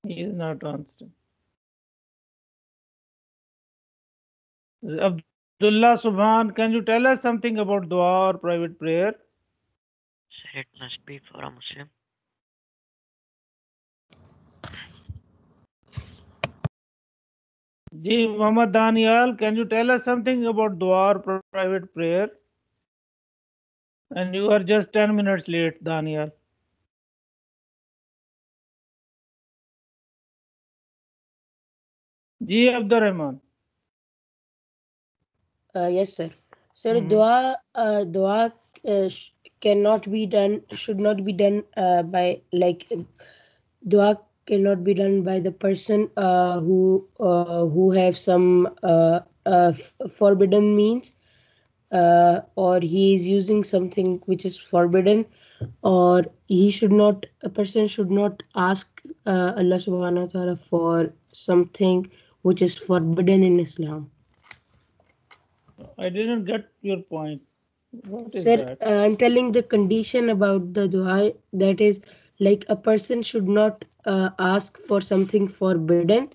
He is not answering. Abdullah Subhan, can you tell us something about dua or private prayer? Sir, it must be for a Muslim. Ji Muhammad Daniel, can you tell us something about dua or private prayer? And you are just 10 minutes late, Daniel. Ji Abdurrahman. Yes, sir. Sir, Mhm. dua cannot be done, should not be done by like dua cannot be done by the person who have some forbidden means, or he is using something which is forbidden, or he should not a person should not ask Allah subhanahu wa ta'ala for something which is forbidden in Islam. I didn't get your point. What is Sir, that? I'm telling the condition about the dua, that is like a person should not ask for something forbidden,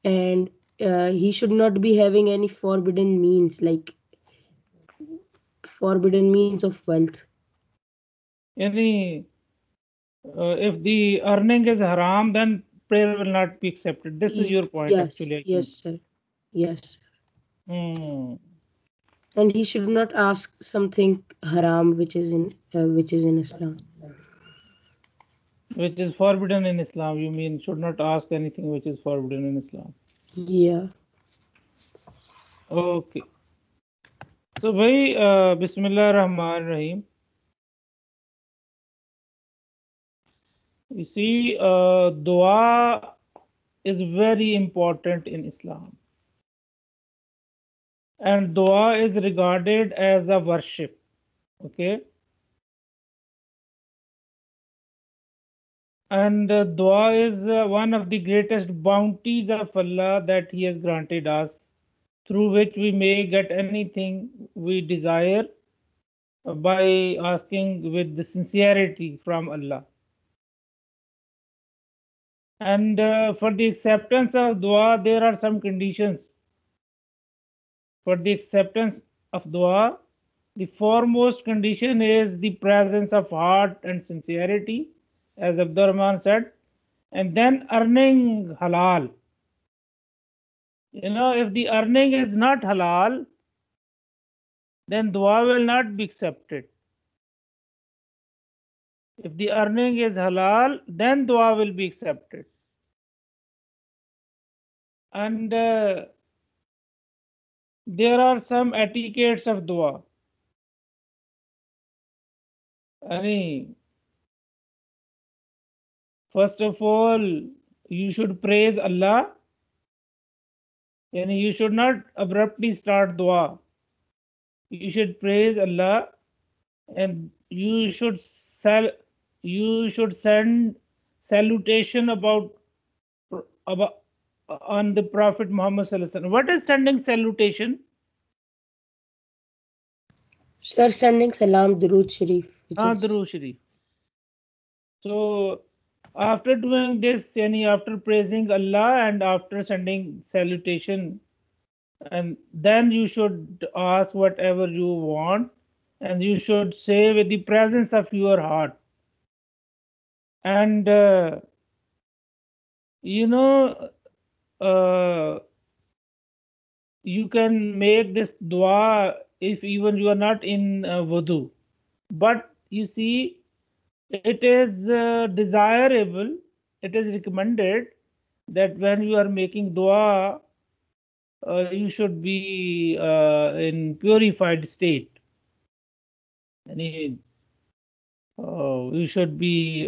and he should not be having any forbidden means, like forbidden means of wealth. Any, if the earning is haram, then prayer will not be accepted. This is your point, Yes, actually, I yes, think. sir. Yes. Hmm. And he should not ask something haram which is in Islam. Which is forbidden in Islam. You mean should not ask anything which is forbidden in Islam. Yeah. Okay. So, bhai, Bismillah Rahman Rahim. You see, dua is very important in Islam. And dua is regarded as a worship. Okay. And dua is one of the greatest bounties of Allah that He has granted us, through which we may get anything we desire by asking with the sincerity from Allah. And for the acceptance of dua, there are some conditions. For the acceptance of dua, the foremost condition is the presence of heart and sincerity, as Abdurrahman said, and then earning halal. If the earning is not halal, then dua will not be accepted. If the earning is halal, then dua will be accepted. And there are some etiquettes of dua. Yani, first of all, you should praise Allah. Yani, you should not abruptly start dua. You should praise Allah, and you should send salutation about on the Prophet Muhammad Sallallahu Alaihi Wasallam. What is sending salutation? Sir, sending salam, Durood Sharif, which Ah, is. Durood Sharif. So after doing this, yani after praising Allah and after sending salutation, and then you should ask whatever you want, and you should say with the presence of your heart. And you know, uh, you can make this dua if even you are not in wudu. But you see, it is desirable, it is recommended that when you are making dua, you should be in purified state. Yani, you should be,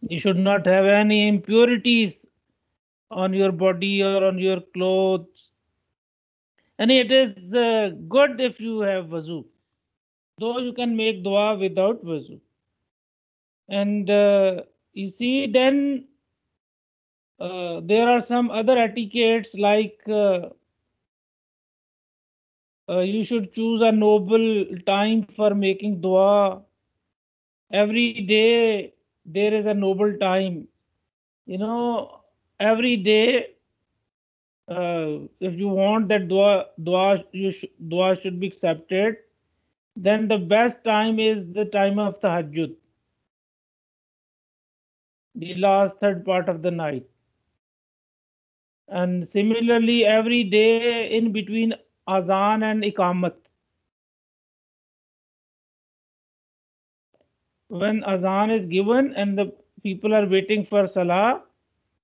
you should not have any impurities on your body or on your clothes. And it is good if you have wuzu, though you can make dua without wuzu. And you see, then there are some other etiquettes like you should choose a noble time for making dua every day. there is a noble time. You know, every day, if you want that dua should be accepted, then the best time is the time of tahajjud, the last third part of the night. And similarly, every day in between azan and iqamat, when azan is given and the people are waiting for salah,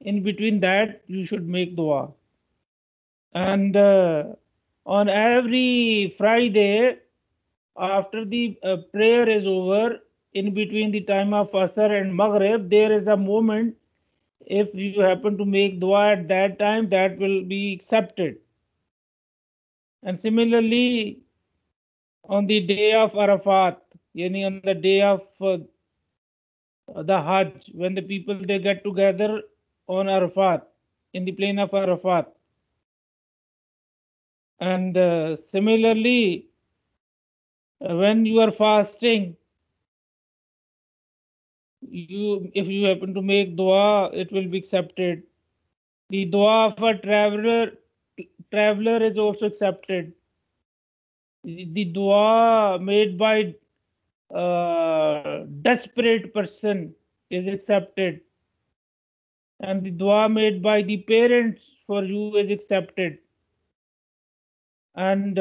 in between that you should make dua. And on every Friday, after the prayer is over, in between the time of Asr and Maghrib, there is a moment. If you happen to make dua at that time, that will be accepted. And similarly, on the day of Arafat, yani on the day of the Hajj, when the people they get together on Arafat, in the plain of Arafat. And similarly, when you are fasting, if you happen to make dua, it will be accepted. The dua of a traveler is also accepted. The dua made by desperate person is accepted, and the dua made by the parents for you is accepted. And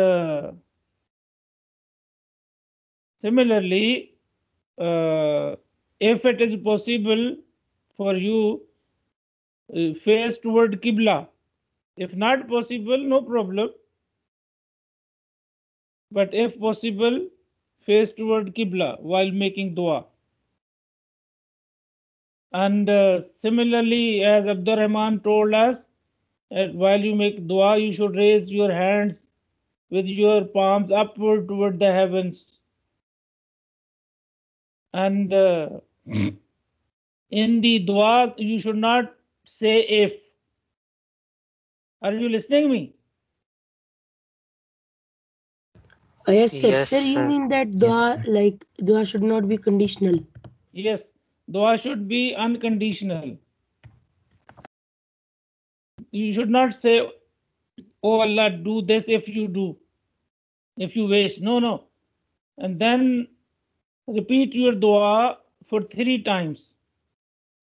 similarly, if it is possible for you, face toward Qibla. If not possible, no problem. But if possible, face toward Qibla while making dua. And similarly, as Abdurrahman told us, while you make dua, you should raise your hands with your palms upward toward the heavens. And in the dua, you should not say if. Are you listening me? Yes, sir. Yes, Sir, you sir. mean that Yes, dua, sir. like dua should not be conditional? Yes, dua should be unconditional. You should not say, oh Allah, do this if you do, if you wish. No, no. And then repeat your dua for 3 times.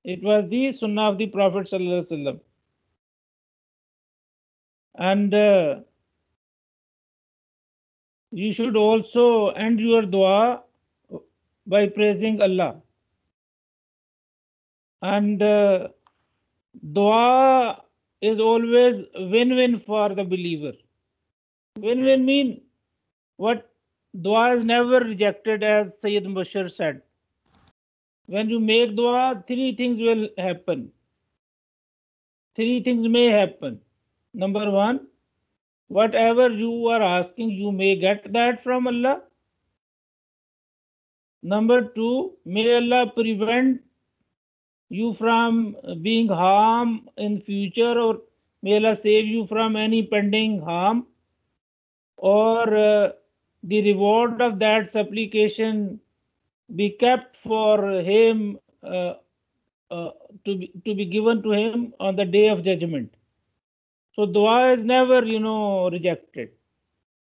It was the sunnah of the Prophet sallallahu alaihi wasallam. And you should also end your dua by praising Allah. And dua is always win-win for the believer. Win-win mean what? Dua is never rejected, as Sayyid Bashir said. When you make dua, 3 things will happen. 3 things may happen. Number 1, whatever you are asking, you may get that from Allah. Number 2, may Allah prevent you from being harmed in future, or may Allah save you from any pending harm, or the reward of that supplication be kept for him, to be given to him on the day of judgment. So dua is never, rejected.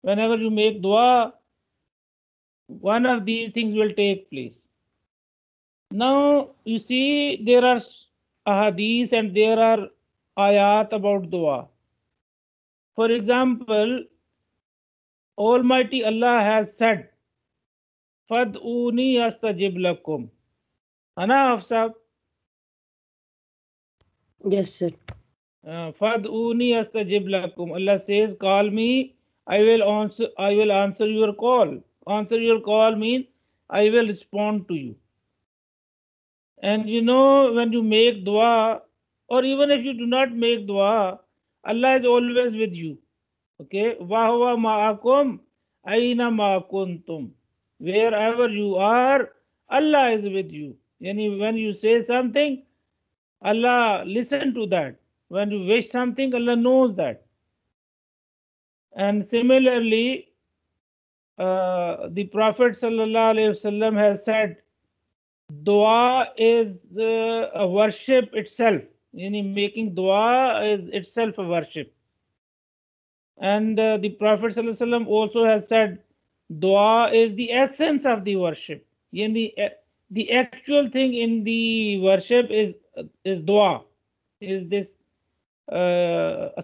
Whenever you make dua, one of these things will take place. Now you see, there are ahadith and there are ayat about dua. For example, Almighty Allah has said, Fad'uni astajib lakum. Ana Hafsab? Yes, sir. Fad'uni astajib lakum. Allah says, call me, I will answer your call. Answer your call means I will respond to you. And when you make dua, or even if you do not make dua, Allah is always with you. Okay? Wahwa ma'akum aina ma kuntum. Wherever you are, Allah is with you. Yani when you say something, Allah listen to that. When you wish something, Allah knows that. And similarly, the Prophet sallallahu alaihi wasallam has said Dua is a worship itself. Making dua is itself a worship. And the Prophet ﷺ also has said, dua is the essence of the worship. The actual thing in the worship is dua, is this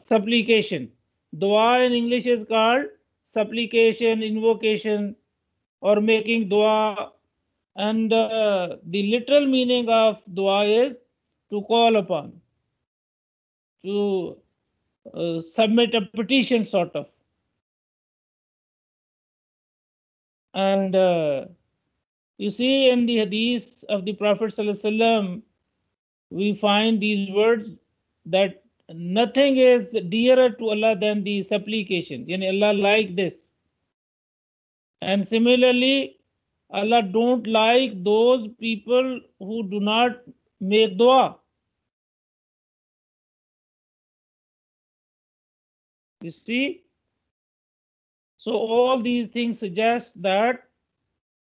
supplication. Dua in English is called supplication, invocation, or making dua. And the literal meaning of dua is to call upon, to submit a petition, sort of. And you see, in the hadith of the Prophet ﷺ, we find these words that nothing is dearer to Allah than the supplication. Allah like this. And similarly, Allah don't like those people who do not make dua. You see? So all these things suggest that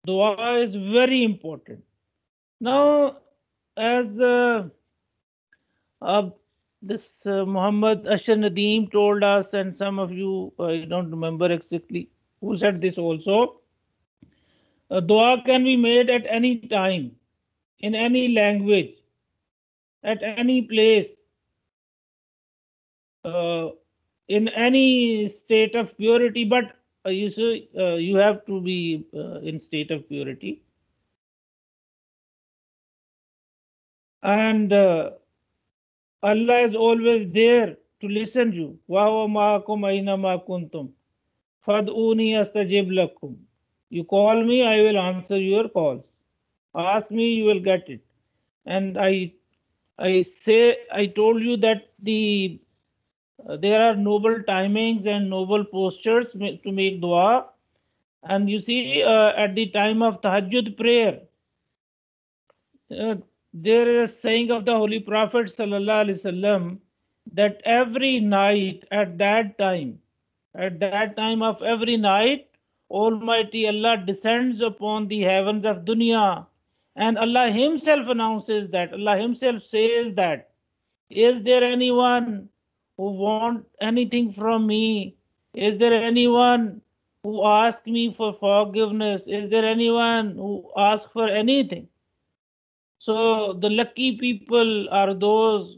dua is very important. Now, as this Muhammad Ashar Nadeem told us, and some of you, I don't remember exactly who said this also, dua can be made at any time, in any language, at any place, in any state of purity, but you see, you have to be in state of purity. And Allah is always there to listen to you. وَهُوَ مَعَكُمْ أَيْنَمَا كُنْتُمْ فَادْعُونِي أَسْتَجِبْ لَكُمْ. You call me, I will answer your calls. Ask me, you will get it. And I told you that there are noble timings and noble postures to make dua. And you see, at the time of Tahajjud prayer, there is a saying of the Holy Prophet sallallahu alaihi wasallam that every night at that time of every night, Almighty Allah descends upon the heavens of dunya, and Allah Himself announces that, Allah Himself says that, is there anyone who want anything from me? Is there anyone who asks me for forgiveness? Is there anyone who asks for anything? So the lucky people are those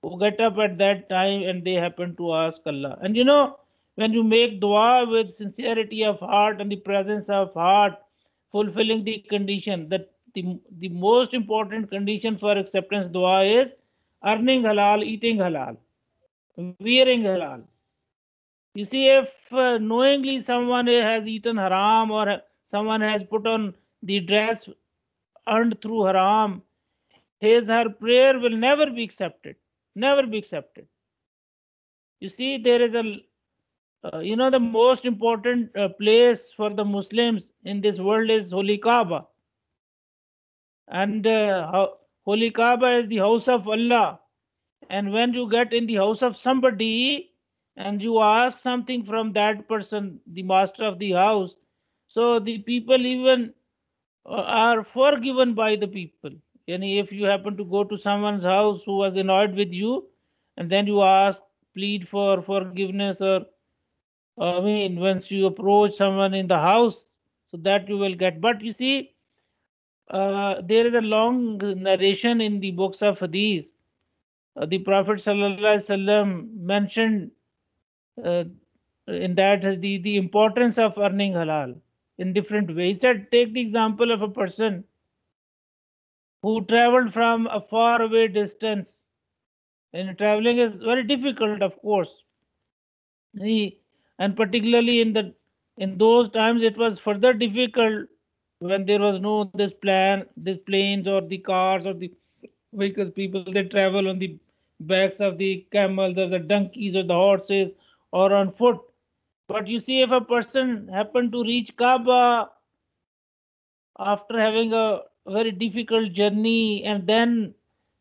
who get up at that time and they happen to ask Allah. And when you make dua with sincerity of heart and the presence of heart, fulfilling the condition, that the most important condition for acceptance dua is earning halal, eating halal, wearing halal. You see, if knowingly someone has eaten haram, or someone has put on the dress earned through haram, her prayer will never be accepted. Never be accepted. You see, there is the most important place for the Muslims in this world is Holy Kaaba. And Holy Kaaba is the house of Allah. And when you get in the house of somebody and you ask something from that person, the master of the house, so the people even are forgiven by the people. If you happen to go to someone's house who was annoyed with you, and then you ask, plead for forgiveness, or once you approach someone in the house, so that you will get. But you see, there is a long narration in the books of Hadith. The Prophet ﷺ mentioned in that the importance of earning halal in different ways. He said, take the example of a person who traveled from a far away distance. And traveling is very difficult, of course. And particularly in those times, it was further difficult when there was no this planes or the cars or the vehicles. People, they travel on the backs of the camels or the donkeys or the horses or on foot. But you see, if a person happened to reach Kaaba after having a very difficult journey and then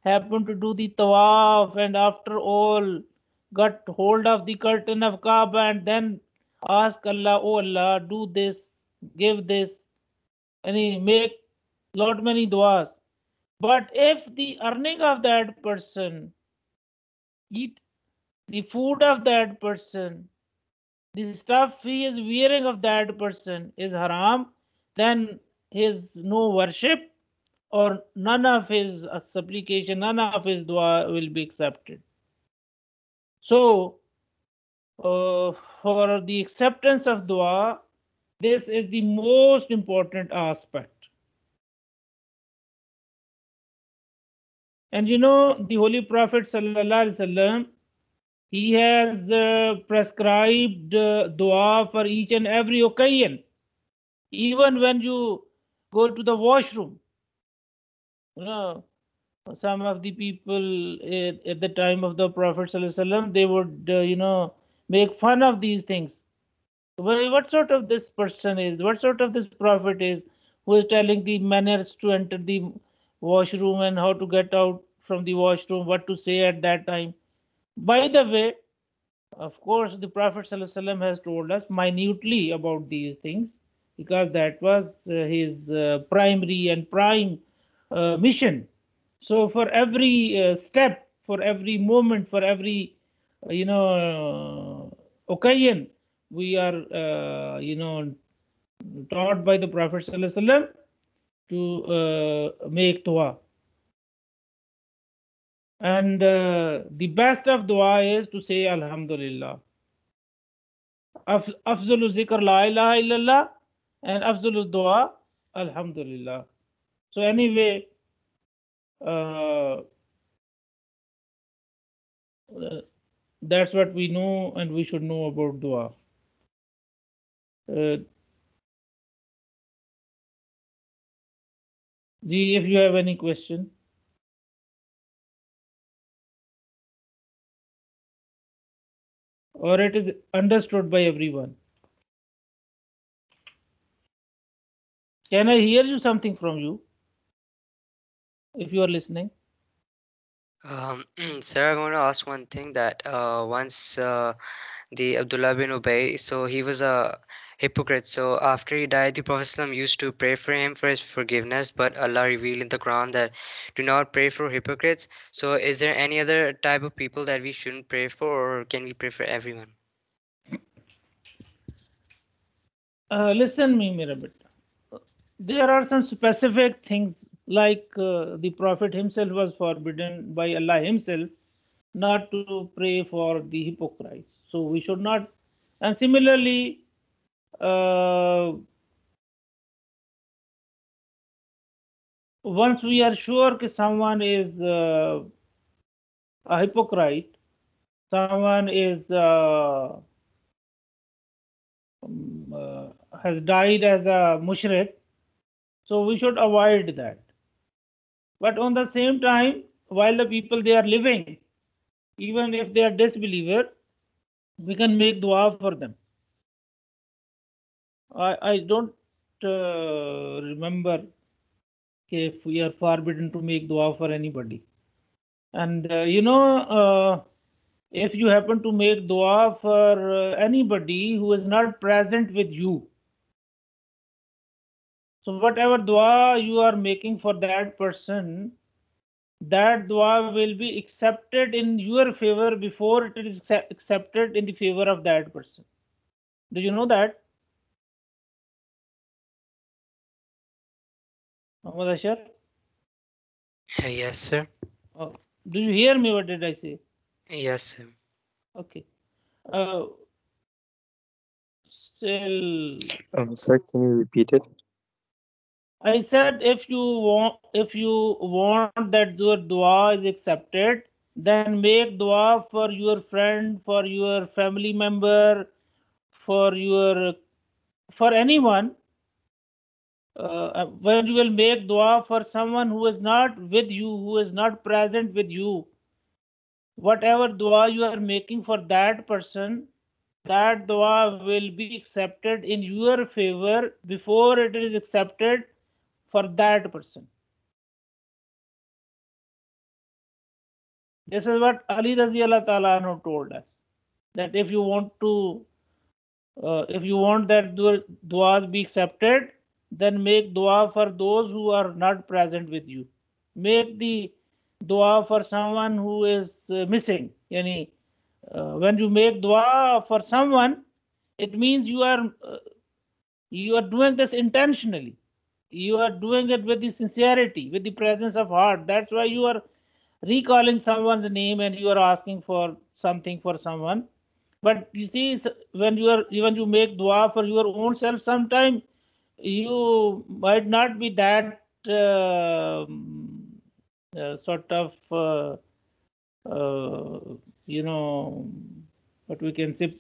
happened to do the tawaf, and after all got hold of the curtain of Kaaba and then ask Allah, oh Allah, do this, give this, and he make lot many du'as. But if the earning of that person, eat the food of that person, the stuff he is wearing of that person is haram, then his no worship or none of his supplication, none of his dua will be accepted. So, for the acceptance of dua, this is the most important aspect. And you know, the Holy Prophet sallallahu alaihi wasallam, he has prescribed dua for each and every occasion. Even when you go to the washroom, you know, some of the people at the time of the Prophet sallallahu alaihi wasallam, they would, make fun of these things. What sort of this person is? What sort of this prophet is who is telling the manners to enter the washroom and how to get out from the washroom, what to say at that time? By the way, of course, the Prophet ﷺ has told us minutely about these things because that was his primary and prime mission. So, for every step, for every moment, for every occasion, we are taught by the Prophet ﷺ to make dua. And the best of dua is to say Alhamdulillah. Afzalu zikr la ilaha illallah and afzalu dua Alhamdulillah. So anyway, uh, that's what we know and we should know about dua. If you have any question. Or it is understood by everyone. Can I hear you something from you? If you are listening. Sir, I want to ask one thing that once the Abdullah bin Ubay, so he was a hypocrite. So after he died, the Prophet ﷺ used to pray for him for his forgiveness, but Allah revealed in the Quran that do not pray for hypocrites. So is there any other type of people that we shouldn't pray for, or can we pray for everyone? Listen me, Mirabit. There are some specific things like the Prophet himself was forbidden by Allah himself not to pray for the hypocrites. So we should not. And similarly, once we are sure that someone is a hypocrite, someone is has died as a mushrik, so we should avoid that. But on the same time, while the people they are living, even if they are disbeliever, we can make dua for them. I don't remember if we are forbidden to make dua for anybody. And if you happen to make dua for anybody who is not present with you, so whatever dua you are making for that person, that dua will be accepted in your favor before it is accepted in the favor of that person. Do you know that? Muhammad Ashar? Yes, sir. Oh, do you hear me? What did I say? Yes, sir. Okay. Still, Sir, can you repeat it? I said if you want that your dua is accepted, then make dua for your friend, for your family member, for anyone. When you will make dua for someone who is not with you, who is not present with you, whatever dua you are making for that person, that dua will be accepted in your favor before it is accepted for that person. This is what Ali Raziallahu Ta'ala anhu told us, that if you want that duas be accepted, then make dua for those who are not present with you. Make the dua for someone who is missing. Yani, when you make dua for someone, it means you are doing this intentionally. You are doing it with the sincerity, with the presence of heart. That's why you are recalling someone's name and you are asking for something for someone. But you see, when you make dua for your own self, sometimes you might not be that sort of you know what we can say.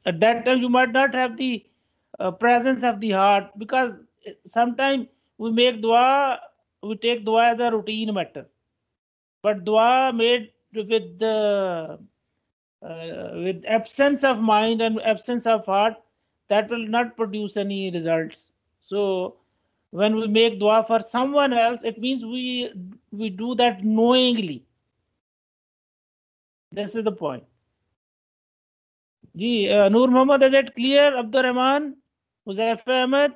At that time, you might not have the presence of the heart, because sometimes we make dua, we take dua as a routine matter. But dua made with absence of mind and absence of heart, that will not produce any results. So when we make dua for someone else, it means we do that knowingly. This is the point. Ji, Noor Muhammad, is it clear? Abdur Rahman, Huzaifa Ahmed?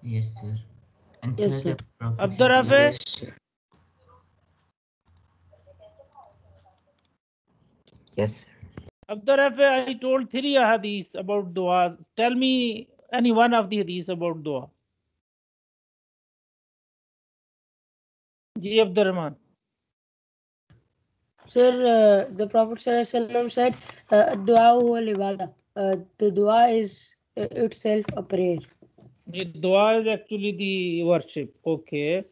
Yes, sir. And Yes, sir, sir. the Prophet Abdur sallallahu Rafi? Yes, sir. Abdur Rafi, I told 3 hadiths about duas. Tell me any one of the hadiths about dua. Ji, Abdur Rahman. Sir, the Prophet ﷺ said, "Dua huwa al-ibadah." The dua is itself a prayer. The dua is actually the worship. Okay.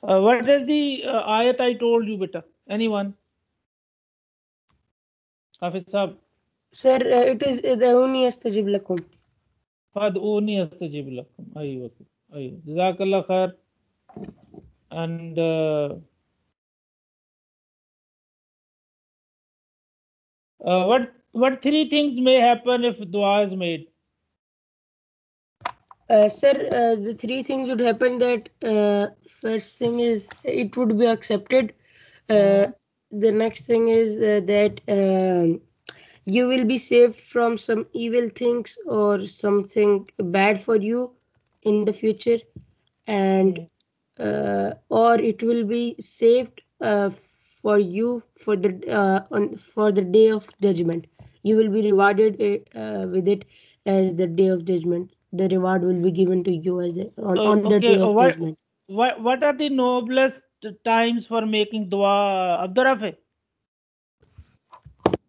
What is the ayat I told you, beta? Anyone? Hafiz Sahab. Sir, it is "Ud'uni astajib lakum." فادعوني استجب لكم. ايوه ايوه جزاك الله خير. And what 3 things may happen if dua is made? Sir, the 3 things would happen. That first thing is it would be accepted. The next thing is that you will be saved from some evil things or something bad for you in the future, and or it will be saved for you for the day of judgment. You will be rewarded with it as the day of judgment. The reward will be given to you as on the Okay. day of judgment. What are the noblest times for making dua, Abdur Rafi?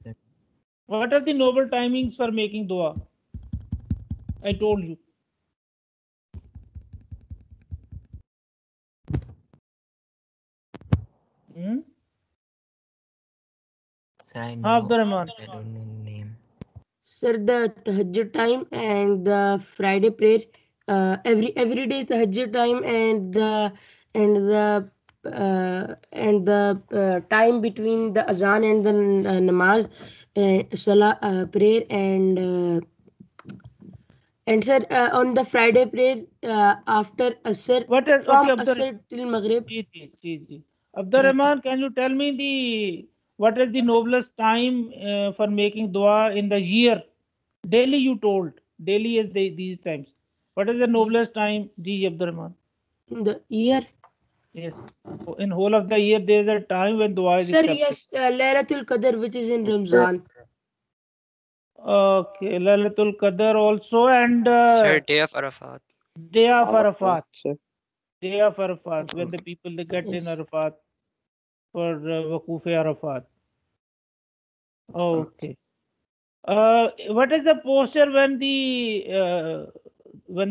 Sir. What are the noble timings for making dua? I told you. Sir, I हाँ, know. Abdur Rahman. I don't know the name. Sir, the tahajjud time and the Friday prayer, every day tahajjud time and the time between the azan and the namaz, salah prayer, and sir, on the Friday prayer after asr, What is from okay, Abdur? asr till maghrib. Ji. Abdur Rahman, can you tell me what is the noblest time for making dua in the year? Daily, you told. Daily is these times. What is the noblest time, Ji Abdur Rahman? In the year, Yes. In whole of the year, there is a time when dua is sir, accepted. yes, Laylatul Qadr, which is in Ramzan. Okay, Lailatul Qadr also, and Sir, day of Arafat. Day of Arafat. Sir. Day of Arafat, when the people they get in Yes. Arafat for Waquf Arafat. Okay. What is the posture when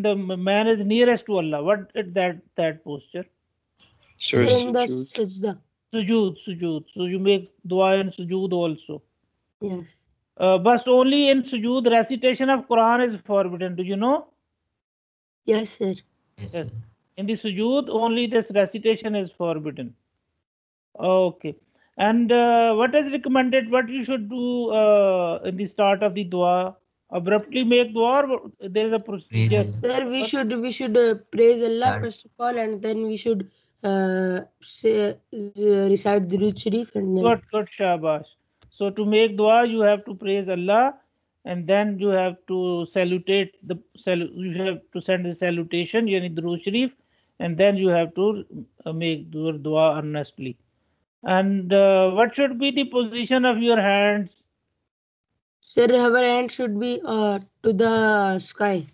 the man is nearest to Allah? What is that posture? Sir, Sir, in the sujood. sajda. Sujood. So you make dua in sujood also. Yes. But only in sujood recitation of Quran is forbidden. Do you know? Yes, sir. Yes, Yes. sir. In the sujood, only this recitation is forbidden. Okay. And what is recommended? What you should do in the start of the dua? Abruptly make dua, or there is a Praise procedure? Allah. Sir, we What? should praise Allah Start. first of all, and then we should recite the Durood Sharif, and then Good, shabash. So to make dua, you have to praise Allah, and then you have to salutate you have to send the salutation, yani Durood Sharif, and then you have to make your dua earnestly. And what should be the position of your hands? Sir, our hand should be to the sky.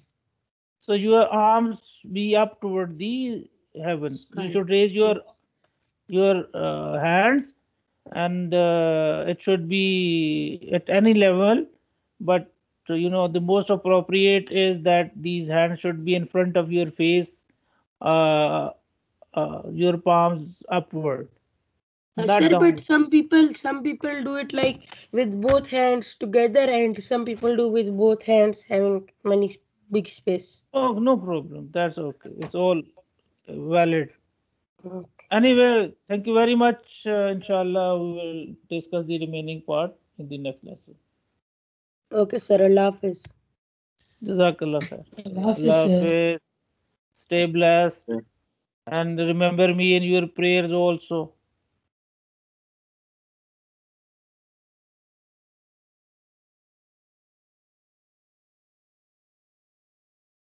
So your arms be up toward the heaven. Sky. You should raise your hands, and it should be at any level, but the most appropriate is that these hands should be in front of your face, uh, your palms upward, not Sir, but down. some people do it like with both hands together, and some people do with both hands having many big space. Oh, no problem. That's okay. It's all valid. Okay. Anyway, thank you very much. Inshallah, we will discuss the remaining part in the next lesson. Okay, sir. Allah Hafiz. Jazakallah khair. Allah Hafiz, Allah sir. Hafiz. Stay blessed. Yeah. And remember me in your prayers also.